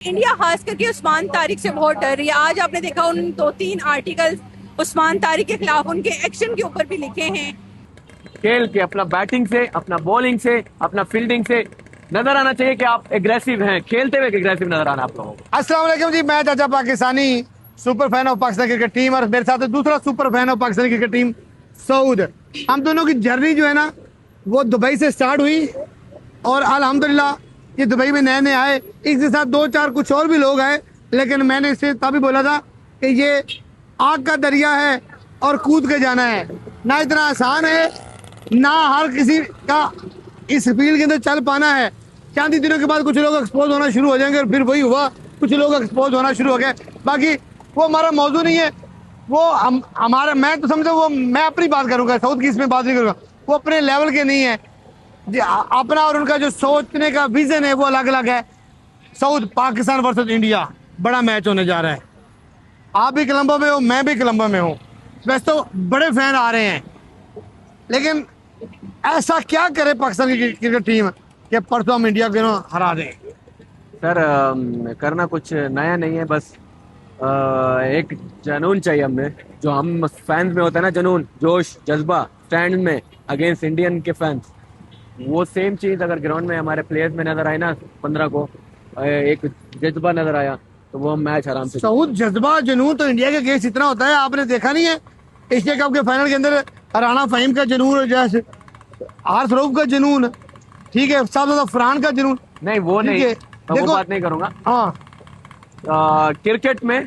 India खास करके उस्मान तारिक से बहुत डर रही है। आज आपने देखा उन 2-3 आर्टिकल उस्मान तारिक के खिलाफ उनके एक्शन के ऊपर भी लिखे हैं। खेल के अपना बैटिंग से, अपना बॉलिंग से, अपना फील्डिंग से नजर आना चाहिए कि आप एग्रेसिव हैं, खेलते हुए एग्रेसिव नजर आना आप लोगों को। अस्सलाम वालेकुम जी, मैं चाचा Pakistani super fan of Pakistan cricket team और मेरे साथ दूसरा super fan of Pakistani cricket team Saud. हम दोनों की जर्नी जो है ना वो दुबई से स्टार्ट हुई और अल्हम्दुलिल्लाह ये दुबई में नए नए आए, इसके साथ 2-4 कुछ और भी लोग आए, लेकिन मैंने इसे तभी बोला था कि ये आग का दरिया है और कूद के जाना है, ना इतना आसान है, ना हर किसी का इस फील्ड के अंदर चल पाना है। चंद ही दिनों के बाद कुछ लोग एक्सपोज होना शुरू हो जाएंगे और फिर वही हुआ, कुछ लोग एक्सपोज होना शुरू हो गए। बाकी वो हमारा मौजू नहीं है, वो हमारा, मैं तो समझो वो, मैं अपनी बात करूंगा, साउथ की इसमें बात नहीं करूंगा। वो अपने लेवल के नहीं है, अपना और उनका जो सोचने का विजन है वो अलग अलग है। साउथ पाकिस्तान वर्सेस इंडिया बड़ा मैच होने जा रहा है। आप भी कोलंबो में हो, मैं भी कोलंबो में हूँ। वैसे तो बड़े फैन आ रहे हैं, लेकिन ऐसा क्या करे पाकिस्तान की क्रिकेट टीम कि परसों हम इंडिया को हरा दें। सर करना कुछ नया नहीं है, बस एक जुनून चाहिए हमें, जो हम फैंस में होता है ना, जुनून, जोश, जज्बा स्टैंड में अगेंस्ट इंडियन के फैंस। वो सेम चीज अगर ग्राउंड में हमारे प्लेयर्स में नजर आए ना, 15 को एक जज्बा नजर आया तो वो मैच आराम से। सऊद जज्बा जुनून तो इंडिया के केस इतना होता है, आपने देखा नहीं है एशिया कप के फाइनल के अंदर राणा फहीम का जुनून, जैसे आर रऊफ का जुनून, ठीक है, साथ साथ फरहान का जुनून। नहीं वो नहीं, मैं वो बात नहीं करूंगा। हाँ, क्रिकेट में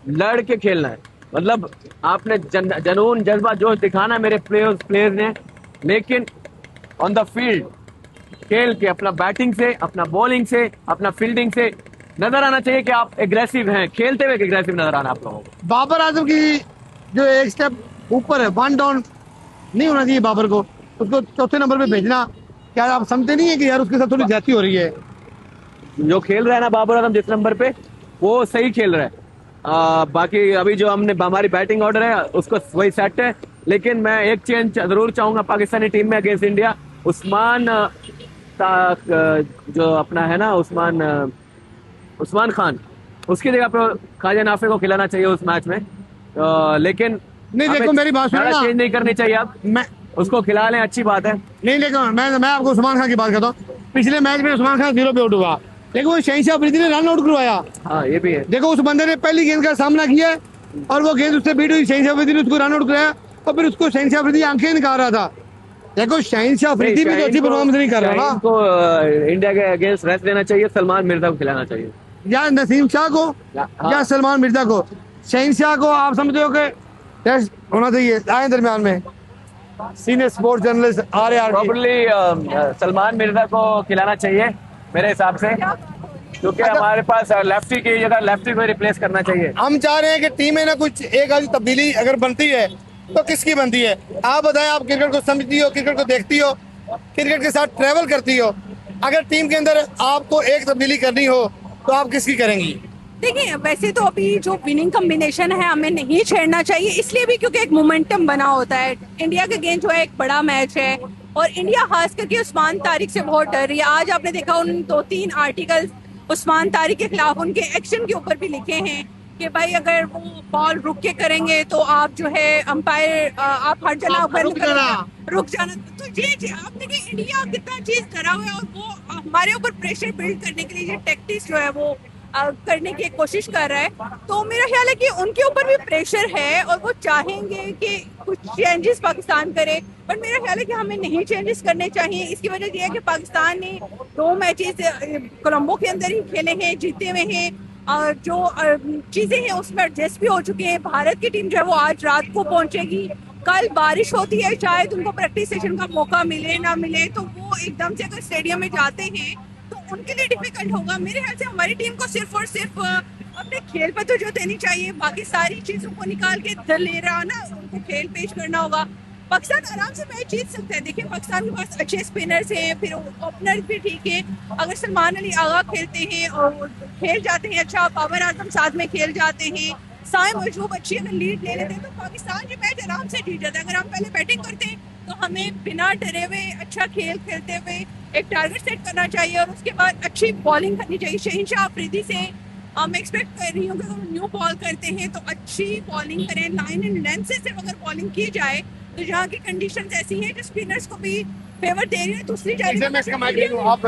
लड़ के खेलना है, मतलब आपने जुनून, जज्बा, जोश दिखाना मेरे प्लेयर्स ने, लेकिन ऑन द फील्ड खेल के अपना बैटिंग से, अपना बॉलिंग से, अपना फील्डिंग से नजर आना चाहिए कि आप एग्रेसिव हैं, खेलते हुए एग्रेसिव नजर आना आप लोगों को। बाबर आजम की जो एक स्टेप ऊपर है, 1 डाउन नहीं होना चाहिए बाबर को, उसको चौथे नंबर पे भेजना। क्या आप समझते नहीं है कि यार उसके साथ थोड़ी ज्यादती हो रही है? जो खेल रहा है ना बाबर आजम जिस नंबर पे, वो सही खेल रहा है। बाकी अभी जो हमारी बैटिंग ऑर्डर है उसको वही सेट है, लेकिन मैं एक चेंज जरूर चाहूंगा पाकिस्तानी टीम में अगेंस्ट इंडिया। उस्मान जो अपना है ना, उस्मान खान, उसकी जगह पे ख्वाजा नाफे को खिलाना चाहिए उस मैच में। लेकिन नहीं, देखो मेरी बात सुनो ना, चेंज नहीं करनी चाहिए, आप मैं उसको खिला लें, अच्छी बात है। नहीं, लेकिन मैं आपको उस्मान खान की बात करता हूँ। पिछले मैच में उस्मान खान 0 पे आउट हुआ, लेकिन वो शहनशाह अफरीदी ने रन आउट करवाया। हाँ ये भी है। देखो उस बंदे ने पहली गेंद का सामना किया और वो गेंद उससे बीट हुई, शहनशाह अफरीदी ने उसको रन आउट कराया और फिर उसको शहनशाह अफरीदी आंखें निकाल रहा था। देखो शहनशाह अफरीदी भी तो अच्छी परफॉर्मेंस नहीं कर रहा ना। को इंडिया के अगेंस्ट रेस्ट देना चाहिए, सलमान मिर्जा को खिलाना चाहिए, या नसीम शाह को या सलमान मिर्जा को। शहनशाह को आप समझते हो कि रेस्ट होना चाहिए। आए दरमियान में senior sports journalist properly Salman Mirza को खिलाना चाहिए मेरे हिसाब से, क्योंकि हमारे पास लेफ्टी की जगह लेफ्टी को रिप्लेस करना चाहिए। हम चाह रहे हैं कि टीम में ना कुछ एक आधी तब्दीली अगर बनती है तो किसकी बनती है? आप बताएं, आप क्रिकेट को समझती हो, क्रिकेट को देखती हो, क्रिकेट के साथ ट्रेवल करती हो, अगर टीम के अंदर आपको एक तब्दीली करनी हो तो आप किसकी करेंगी? देखिए, वैसे तो अभी जो विनिंग कॉम्बिनेशन है हमें नहीं छेड़ना चाहिए, इसलिए भी क्योंकि एक मोमेंटम बना होता है। इंडिया के गेंद जो है एक बड़ा मैच है और इंडिया खास करके उस्मान तारिक से बहुत डर रही है। आज आपने देखा उन 2-3 आर्टिकल उस्मान तारिक के खिलाफ उनके एक्शन के ऊपर भी लिखे हैं कि भाई अगर वो बॉल रुक के करेंगे तो आप जो है अंपायर, आप हर जगह रुक जाना। तो जी आप देखिए इंडिया कितना चीज करा हुआ है और वो हमारे ऊपर प्रेशर बिल्ड करने के लिए ये टैक्टिक्स जो है वो करने की कोशिश कर रहा है। तो मेरा ख्याल है कि उनके ऊपर भी प्रेशर है और वो चाहेंगे कि कुछ चेंजेस पाकिस्तान करे, बट मेरा ख्याल है कि हमें नहीं चेंजेस करने चाहिए। इसकी वजह यह है कि पाकिस्तान ने 2 मैचेस कोलंबो के अंदर ही खेले हैं, जीते हुए हैं, और जो चीजें हैं उसमें एडजस्ट भी हो चुके हैं। भारत की टीम जो है वो आज रात को पहुंचेगी। कल बारिश होती है, शायद उनको प्रैक्टिस सेशन का मौका मिले ना मिले, तो वो एकदम से अगर स्टेडियम में जाते हैं तो उनके लिए डिफिकल्ट होगा। मेरे ख्याल से हमारी टीम को सिर्फ और सिर्फ अपने खेल पर तो जो देनी चाहिए, बाकी सारी चीजों को निकाल के दलेरा ना उनको खेल पेश करना होगा। पाकिस्तान आराम से मैच जीत सकता है। देखिए पाकिस्तान के पास अच्छे स्पिनर्स हैं, फिर ओपनर भी ठीक है। अगर सलमान अली आगा खेलते हैं और खेल जाते हैं अच्छा, बाबर आजम साथ में खेल जाते हैं, साइम मजूब अच्छी अगर लीड ले लेते हैं तो पाकिस्तान ये मैच आराम से जीत जाता है। अगर हम पहले बैटिंग करते हैं तो हमें बिना डरे हुए अच्छा खेल खेलते हुए एक टारगेट सेट करना चाहिए और उसके बाद अच्छी बॉलिंग करनी चाहिए। शहनशाह अफरीदी से मैं एक्सपेक्ट कर रही हूँ कि अगर न्यू बॉल करते हैं तो अच्छी बॉलिंग करें, लाइन एंड लेंथ से सिर्फ अगर बॉलिंग की जाए तो यहाँ की कंडीशंस ऐसी हैं जो स्पिनर्स को भी फेवर दे रही है। दूसरी इसे मैं इसका माइक ले लूं, आप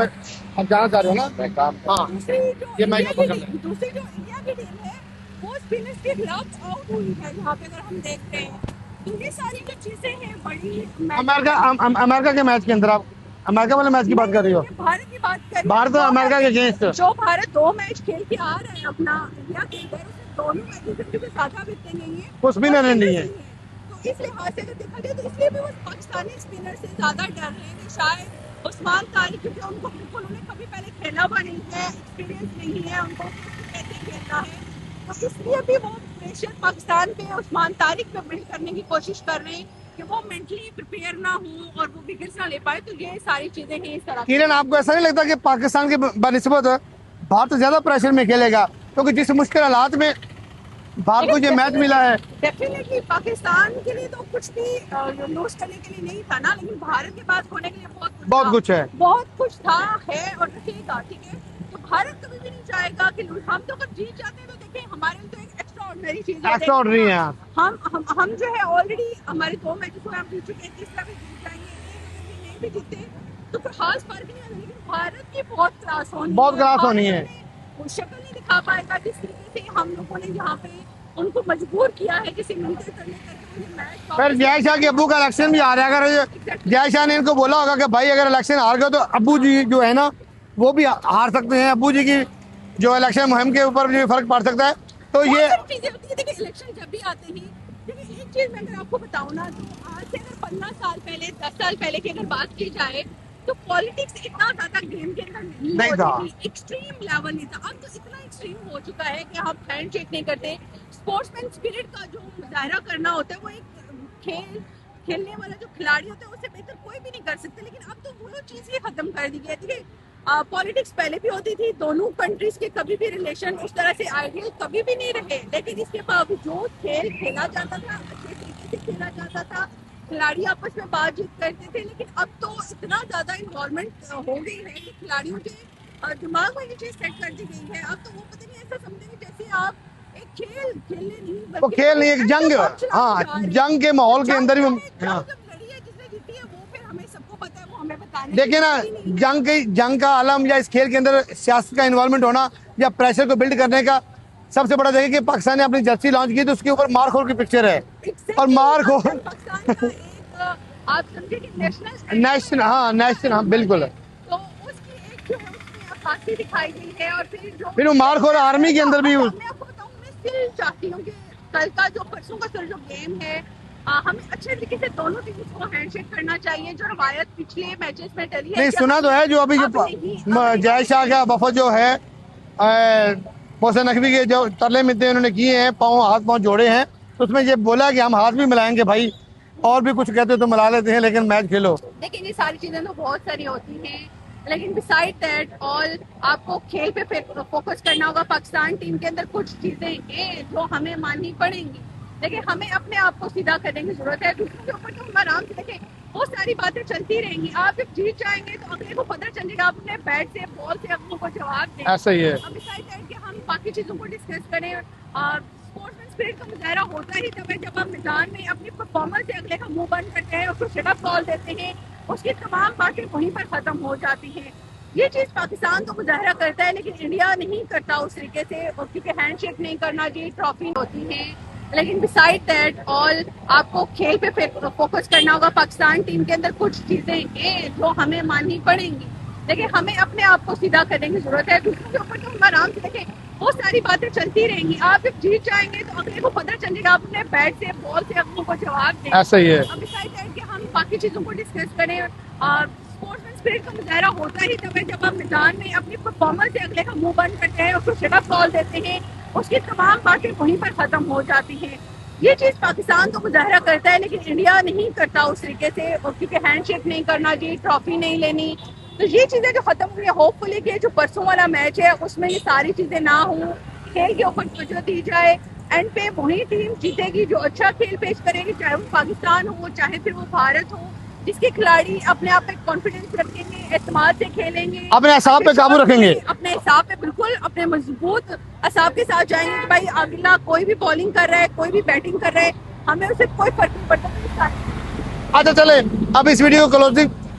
जाना चाह रहे हो ना? मैं काम हाँ, दूसरी जो ये माइक इंडिया पकड़ की ले। दूसरी जो इंडिया की टीम है वो स्पिनर्स के खिलाफ आउट हुई है यहाँ पे अगर हम देख रहे हैं। तो ये सारी जो चीजें हैं बड़ी अमेरिका के मैच के अंदर आप अमेरिका वाले मैच की बात कर रही हो? ये भारत की बात कर रही भारत और हूँ। अमेरिका के अगेंस्ट जो भारत 2 मैच खेल के आ रहे हैं अपना इंडिया के अंदर, उसमें दोनों मैचेस में क्योंकि साझा विकेटें नहीं है, वो स्पिनर नहीं है। तो इस लिहाज से अगर देखा जाए तो इसलिए भी वो पाकिस्तानी स्पिनर से ज्यादा डर रहे हैं कि शायद उस्मान तारिक, क्योंकि उनको बिल्कुल उन्हें कभी पहले खेला हुआ नहीं है, एक्सपीरियंस नहीं है उनको कैसे खेलना है, तो इसलिए भी वो प्रेशर पाकिस्तान पे उस्मान तारिक पे बिल्ड करने की कोशिश कर रहे हैं कि वो मेंटली प्रिपेयर ना हो और वो विकेट्स ना ले पाए। तो ये सारी चीजें हैं इस तरह की। किरण, आपको ऐसा नहीं लगता कि पाकिस्तान के बनिस्बत भारत ज्यादा प्रेशर में खेलेगा, क्योंकि जिस मुश्किल हालात में भारत को ये मैच मिला है? डेफिनेटली पाकिस्तान के लिए तो कुछ भी लूज करने के लिए नहीं था ना, लेकिन भारत के पास होने के लिए बहुत कुछ है। बहुत कुछ था, है और रहेगा। ठीक है, तो भारत कभी भी नहीं चाहेगा कि हम तो अगर जीत जाते हैं तो देखें हमारे लिए तो एक एक्स्ट्रा ऑर्डिनरी चीज है। एक्स्ट्राऑर्डिनरी है। हम जो है ऑलरेडी हमारे 2 मैचेस को हम जीत चुके हैं, तीसरा भी जीत जाएंगे, नहीं भी जीते तो कोई खास फर्क नहीं है। लेकिन भारत की बहुत क्लास होनी है। वो शक्ल नहीं दिखा पाएगा जिस तरीके से हम लोगों ने यहाँ पे उनको मजबूर किया है किसी मिलते करने करके उन्हें मैच। फिर जय शाह के अब्बू का इलेक्शन भी आ रहा है, अगर जय शाह ने इनको बोला होगा कि भाई अगर इलेक्शन हार गए तो अब्बू जी जो है ना वो भी हार सकते हैं, अब्बू जी की जो इलेक्शन मुहिम के ऊपर भी फर्क पड़ सकता है। तो ये चीजें होती है। देखिए इलेक्शन जब भी आते हैं, देखिए एक चीज मैं अगर आपको बताऊं ना, तो आज से अगर 15 साल पहले 10 साल पहले की अगर बात की जाए तो पॉलिटिक्स इतना ज्यादा गेम के अंदर नहीं था। होती थी, एक्सट्रीम लेवल नहीं था। अब तो इतना एक्सट्रीम हो चुका है कि हम हैंडशेक नहीं करते। स्पोर्ट्समैन स्पिरिट का जो मुजाहरा करना होता है वो एक खेलने वाला जो खिलाड़ी होता है उससे बेहतर कोई भी नहीं कर सकते। लेकिन अब तो वो चीज ही खत्म कर दी गई है। देखिए पॉलिटिक्स पहले भी होती थी, दोनों कंट्रीज के कभी भी रिलेशन उस तरह से आइडियल कभी भी नहीं रहे, लेकिन इसके बावजूद खेल खेला जाता था, अच्छे तरीके से खेला जाता था, खिलाड़ी आपस में बातचीत करते थे। लेकिन अब तो इतना ज्यादा इन्वॉल्वमेंट हो गई है कि खिलाड़ियों के दिमाग में ये चीज सेट कर दी गई है। अब तो वो पता नहीं ऐसा समझेंगे जैसे आप एक खेल खेलने नहीं, वो खेल नहीं, एक जंग। हाँ, जंग के माहौल के अंदर भी देखिए ना, जंग का आलम या इस खेल के अंदर सियासत का इन्वॉल्वमेंट होना या प्रेशर को बिल्ड करने का सबसे बड़ा जगह कि पाकिस्तान ने अपनी जर्सी लॉन्च की तो उसके ऊपर मारखोर की पिक्चर है। और मारखोर आप समझे कि नेशनल, हाँ बिल्कुल। तो उसकी एक जो है उसमें अक्कासी दिखाई गई है। और फिर वो मारखोर आर्मी के अंदर भी मैं आपको बताऊं, मैं स्टिल चाहती हूँ कि कल का जो परसों का जो गेम है हमें अच्छे तरीके से दोनों टीम्स को हैंडशेक करना चाहिए। जो रवायत पिछले मैचेस में डली है, नहीं सुना तो है, जो अभी जो जय शाह का वफद जो है मोहसिन नकवी के जो तरले मिलते उन्होंने किए हैं, हाथ पाँव जोड़े हैं, तो उसमें ये बोला कि हम हाथ भी मिलाएंगे भाई, और भी कुछ कहते तो मिला लेते हैं लेकिन मैच खेलो। लेकिन ये सारी चीजें तो बहुत सारी होती हैं, लेकिन बिसाइड दैट ऑल आपको खेल पे फोकस करना होगा। पाकिस्तान टीम के अंदर कुछ चीजें हैं जो हमें माननी पड़ेंगी, लेकिन हमें अपने आप को सीधा करने की जरूरत है। दूसरों के ऊपर तो हम आराम से देखें, वो सारी बातें चलती रहेंगी। आप जब जीत जाएंगे तो अगले को पता चलेगा, आप अपने बैट से बॉल से अगलों को जवाब दें। ऐसा ही है। अब बिसाइड दैट कि हम बाकी चीजों को डिस्कस करें। स्पोर्ट्समैन स्पिरिट का मुजाहरा होता ही तब है जब आप मैदान में अपनी परफॉर्मेंस से अगले का मुंह बंद करते हैं, उसको शट अप कॉल देते हैं, उसकी तमाम बातें वहीं पर खत्म हो जाती हैं। ये चीज पाकिस्तान तो मुजाहरा करता है लेकिन इंडिया नहीं करता उस तरीके से, और क्योंकि हैंडशेक नहीं करना चाहिए, ट्रॉफी होती है। लेकिन बिसाइड दैट ऑल आपको खेल पे फोकस करना होगा। पाकिस्तान टीम के अंदर कुछ चीजें हैं जो हमें माननी पड़ेंगी, लेकिन हमें अपने आप को सीधा करने की जरूरत है। दूसरों के ऊपर तो हम आराम से देखें, वो सारी बातें चलती रहेंगी। आप जब जीत जाएंगे तो अगले को पता चलेगा, आप अपने बैट से बॉल से अगलों को जवाब दें। ऐसा ही है। अब बिसाइड दैट कि हम बाकी चीजों को डिस्कस करें। स्पोर्ट्समैन स्पिरिट का मुजाहरा होता ही तब है जब आप मैदान में अपनी परफॉर्मेंस से अगले का मुंह बंद करते हैं, उसको शट अप कॉल देते हैं, उसकी तमाम बातें वहीं पर खत्म हो जाती हैं। ये चीज पाकिस्तान तो मुजाहरा करता है लेकिन इंडिया नहीं करता उस तरीके से, और क्योंकि हैंडशेक नहीं करना चाहिए, ट्रॉफी नहीं लेनी, तो ये चीजें जो खत्म हुई है, होपफुली कि जो परसों वाला मैच है उसमें ये सारी चीजें ना हो, खेल के ऊपर तवज्जो दी जाए, एंड पे वही टीम जीतेगी जो अच्छा खेल पेश करेगी, चाहे वो पाकिस्तान हो चाहे फिर वो भारत हो। जिसके खिलाड़ी अपने आप पे कॉन्फिडेंस रखेंगे, एतमाद से खेलेंगे, अपने असाब पे काबू रखेंगे। अपने हिसाब पे बिल्कुल अपने मजबूत असाब के साथ जाएंगे कि भाई अगला कोई भी बॉलिंग कर रहा है, कोई भी बैटिंग कर रहा है, हमें उससे कोई फर्क नहीं पड़ता। अच्छा चले अब इस वीडियो को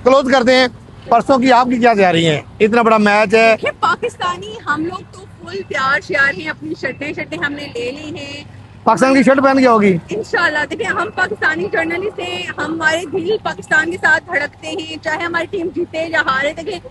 क्लोज करते हैं। परसों की आपकी क्या तैयारी है? इतना बड़ा मैच है। देखिए पाकिस्तानी हम लोग तो फुल तैयार श्यार हैं, अपनी शर्टें हमने ले ली हैं। पाकिस्तान की शर्ट पहन के होगी इंशाल्लाह। देखिए हम पाकिस्तानी जर्नलिस्ट हैं, हमारे दिल पाकिस्तान के साथ धड़कते हैं, चाहे हमारी टीम जीते या हारे। देखिए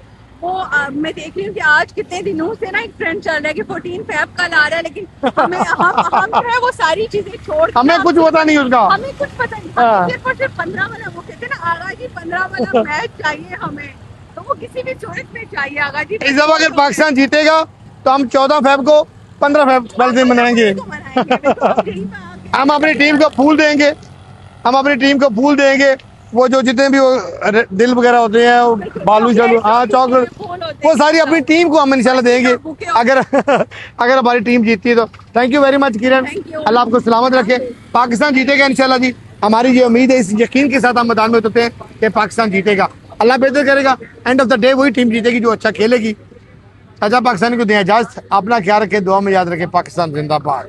वो मैं देख रही हूँ कि आज कितने दिनों से ना एक ट्रेंड चल रहा है कि 14 फेब कल आ रहा है, लेकिन हमें हम जो है वो सारी चीजें छोड़ के हमें कुछ पता नहीं उसका। हमें कुछ पता नहीं, हाँ। हमें सिर्फ और सिर्फ 15 वाला वो कहते हैं ना आगा जी 15 वाला मैच चाहिए हमें, तो वो किसी भी सूरत में चाहिए आगा जी। इस दफा अगर पाकिस्तान जीतेगा तो हम 14 फेब को 15 फेब पहले मनाएंगे। हम अपनी टीम को फूल देंगे, हम अपनी टीम को फूल देंगे। वो जो जितने भी वो दिल वगैरह होते हैं, वो बालू शालू, हाँ चॉकलेट, वो सारी अपनी टीम को हम इंशाल्लाह देंगे अगर अगर हमारी टीम जीतती है तो। थैंक यू वेरी मच किरण, अल्लाह आपको सलामत रखे। पाकिस्तान जीतेगा इंशाल्लाह जी, हमारी ये उम्मीद है, इस यकीन के साथ हम मैदान में उतरते हैं कि पाकिस्तान जीतेगा। अल्लाह बेहतर करेगा, एंड ऑफ द डे वही टीम जीतेगी जो अच्छा खेलेगी। अच्छा पाकिस्तान को दें इजाजत, अपना ख्याल रखें, दुआ में याद रखें। पाकिस्तान जिंदाबाद।